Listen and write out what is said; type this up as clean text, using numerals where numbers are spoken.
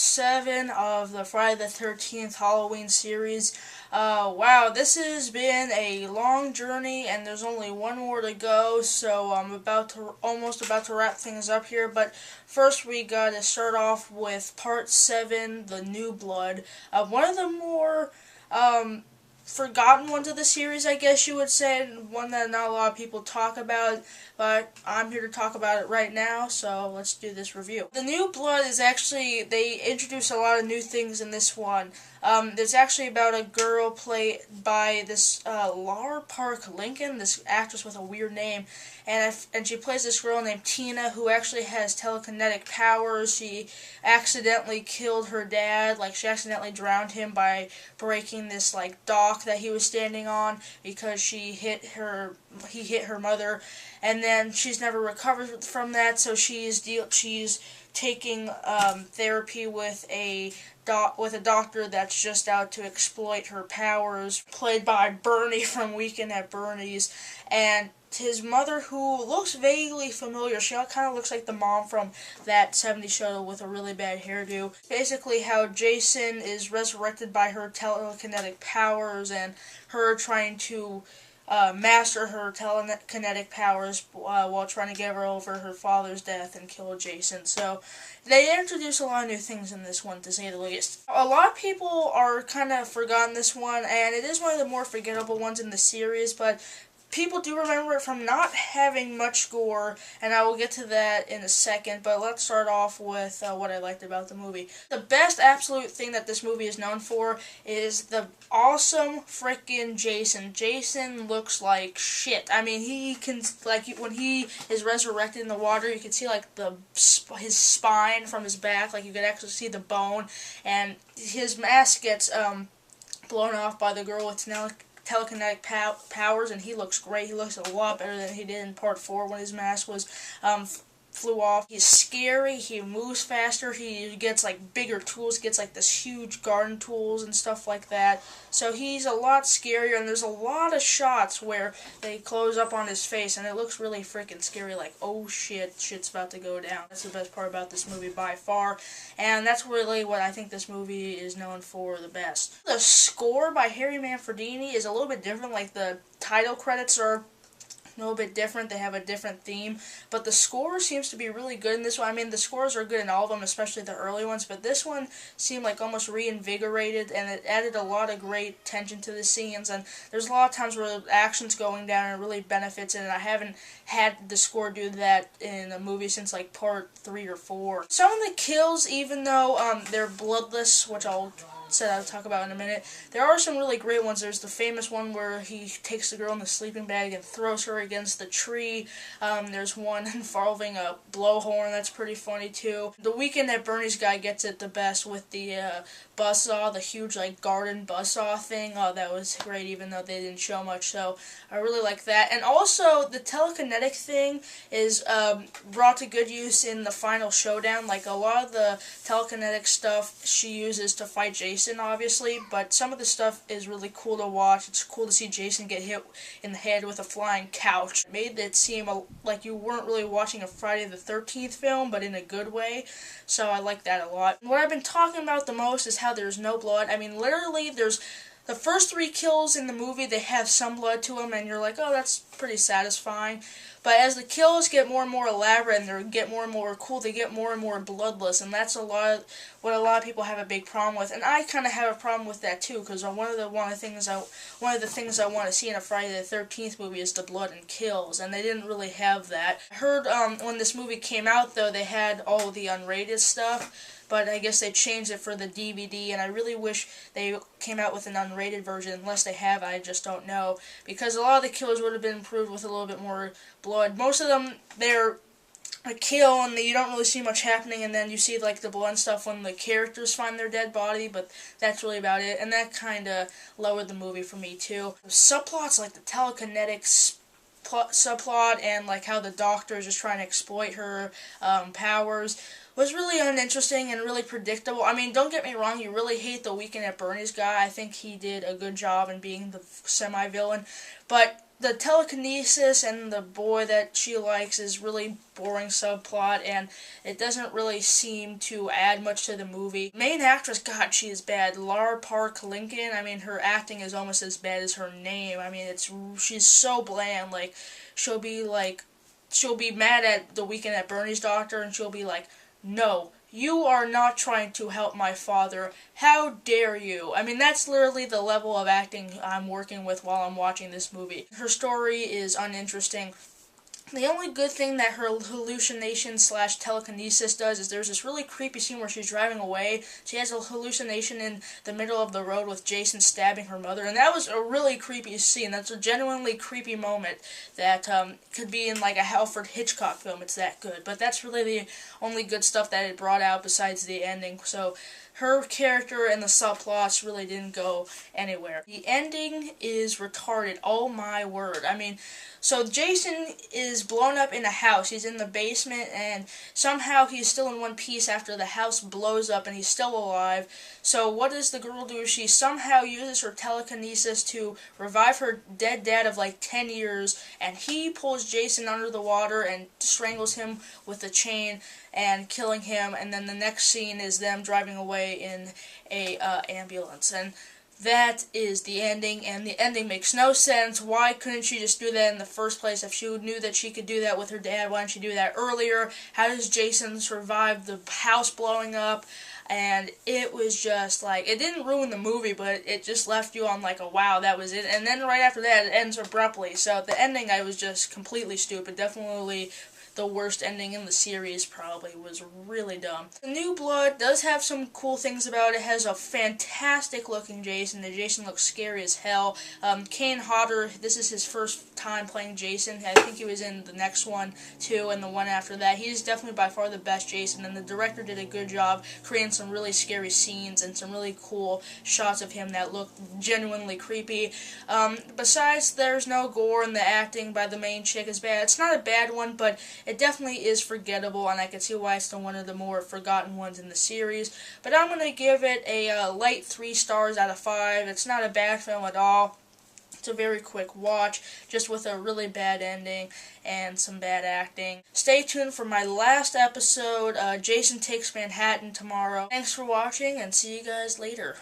7 of the Friday the 13th Halloween series. Wow, this has been a long journey, and there's only one more to go, so I'm almost about to wrap things up here. But first, we gotta start off with Part 7, The New Blood. One of the more forgotten ones of the series, I guess you would say, and one that not a lot of people talk about, but I'm here to talk about it right now, so let's do this review. The New Blood is actually, they introduce a lot of new things in this one. There's actually about a girl played by this Lara Park Lincoln, this actress with a weird name, and she plays this girl named Tina who actually has telekinetic powers. She accidentally killed her dad, like she accidentally drowned him by breaking this like dock that he was standing on because he hit her mother, and then she's never recovered from that, so she's taking therapy with a doctor that's just out to exploit her powers, played by Bernie from Weekend at Bernie's, and his mother, who looks vaguely familiar. She kind of looks like the mom from that 70s show with a really bad hairdo. Basically how Jason is resurrected by her telekinetic powers and her trying to master her telekinetic powers while trying to get her over her father's death and kill Jason. So they introduce a lot of new things in this one, to say the least. A lot of people are kind of forgotten this one, and it is one of the more forgettable ones in the series, but people do remember it from not having much gore, and I will get to that in a second, but let's start off with what I liked about the movie. The best absolute thing that this movie is known for is the awesome frickin' Jason. Jason looks like shit. I mean, he can, like, when he is resurrected in the water, you can see, like, his spine from his back, like, you can actually see the bone, and his mask gets blown off by the girl with telekinetic powers, and he looks great. He looks a lot better than he did in Part 4 when his mask was flew off. He's scary, he moves faster, he gets like bigger tools, gets like this huge garden tools and stuff like that. So he's a lot scarier, and there's a lot of shots where they close up on his face, and it looks really freaking scary, like, oh shit, shit's about to go down. That's the best part about this movie by far, and that's really what I think this movie is known for the best. The score by Harry Manfredini is a little bit different, like the title credits are a little bit different. They have a different theme, but the score seems to be really good in this one. I mean, the scores are good in all of them, especially the early ones, but this one seemed like almost reinvigorated, and it added a lot of great tension to the scenes, and there's a lot of times where the action's going down and it really benefits it, and I haven't had the score do that in a movie since like Part 3 or 4. Some of the kills, even though they're bloodless, which I'll talk about in a minute, there are some really great ones. There's the famous one where he takes the girl in the sleeping bag and throws her against the tree. There's one involving a blowhorn that's pretty funny too. The Weekend at Bernie's guy gets it the best with the buzzsaw, the huge like garden buzzsaw thing. Oh, that was great, even though they didn't show much, so I really like that. And also the telekinetic thing is brought to good use in the final showdown. Like a lot of the telekinetic stuff she uses to fight Jason, obviously, but some of the stuff is really cool to watch. It's cool to see Jason get hit in the head with a flying couch. It made it seem like you weren't really watching a Friday the 13th film, but in a good way, so I like that a lot. What I've been talking about the most is how there's no blood. I mean, literally, there's the first 3 kills in the movie, they have some blood to them, and you're like, oh, that's pretty satisfying. But as the kills get more and more elaborate and they get more and more cool, they get more and more bloodless, and that's what a lot of people have a big problem with. And I kind of have a problem with that too, because one of the things I want to see in a Friday the 13th movie is the blood and kills, and they didn't really have that. I heard when this movie came out, though, they had all the unrated stuff, but I guess they changed it for the DVD, and I really wish they came out with an unrated version. Unless they have, I just don't know, because a lot of the kills would have been improved with a little bit more blood. Most of them, they're a kill, and you don't really see much happening, and then you see like the blood and stuff when the characters find their dead body, but that's really about it, and that kind of lowered the movie for me too. Subplots like the telekinetics subplot and like how the doctor is just trying to exploit her powers was really uninteresting and really predictable. I mean, don't get me wrong, you really hate the Weekend at Bernie's guy. I think he did a good job in being the semi-villain, but the telekinesis and the boy that she likes is really boring subplot, and it doesn't really seem to add much to the movie. Main actress, God, she is bad. Lara Park Lincoln, I mean, her acting is almost as bad as her name. I mean, she's so bland. Like, she'll be mad at The Weekend at Bernie's doctor, and she'll be like, "No, you are not trying to help my father. How dare you?" I mean, that's literally the level of acting I'm working with while I'm watching this movie. Her story is uninteresting. The only good thing that her hallucination slash telekinesis does is there's this really creepy scene where she's driving away. She has a hallucination in the middle of the road with Jason stabbing her mother, and that was a really creepy scene. That's a genuinely creepy moment that could be in like a Alfred Hitchcock film. It's that good. But that's really the only good stuff that it brought out besides the ending. So her character and the subplots really didn't go anywhere. The ending is retarded. Oh my word. I mean, so Jason is blown up in a house. He's in the basement, and somehow he's still in one piece after the house blows up and he's still alive. So what does the girl do? She somehow uses her telekinesis to revive her dead dad of like 10 years, and he pulls Jason under the water and strangles him with a chain and killing him, and then the next scene is them driving away in a ambulance. And that is the ending, and the ending makes no sense. Why couldn't she just do that in the first place? If she knew that she could do that with her dad, why didn't she do that earlier? How does Jason survive the house blowing up? And it was just like, it didn't ruin the movie, but it just left you on like a wow, that was it. And then right after that, it ends abruptly. So the ending, I was just completely stupid. Definitely the worst ending in the series, probably. Was really dumb. The New Blood does have some cool things about it. It has a fantastic looking Jason. The Jason looks scary as hell. Kane Hodder, this is his first time playing Jason. I think he was in the next one too, and the one after that. He's definitely by far the best Jason, and the director did a good job creating some really scary scenes and some really cool shots of him that look genuinely creepy. Besides, there's no gore, and the acting by the main chick is bad. It's not a bad one, but it definitely is forgettable, and I can see why it's one of the more forgotten ones in the series. But I'm going to give it a light 3 stars out of 5. It's not a bad film at all. It's a very quick watch, just with a really bad ending and some bad acting. Stay tuned for my last episode, Jason Takes Manhattan, tomorrow. Thanks for watching, and see you guys later.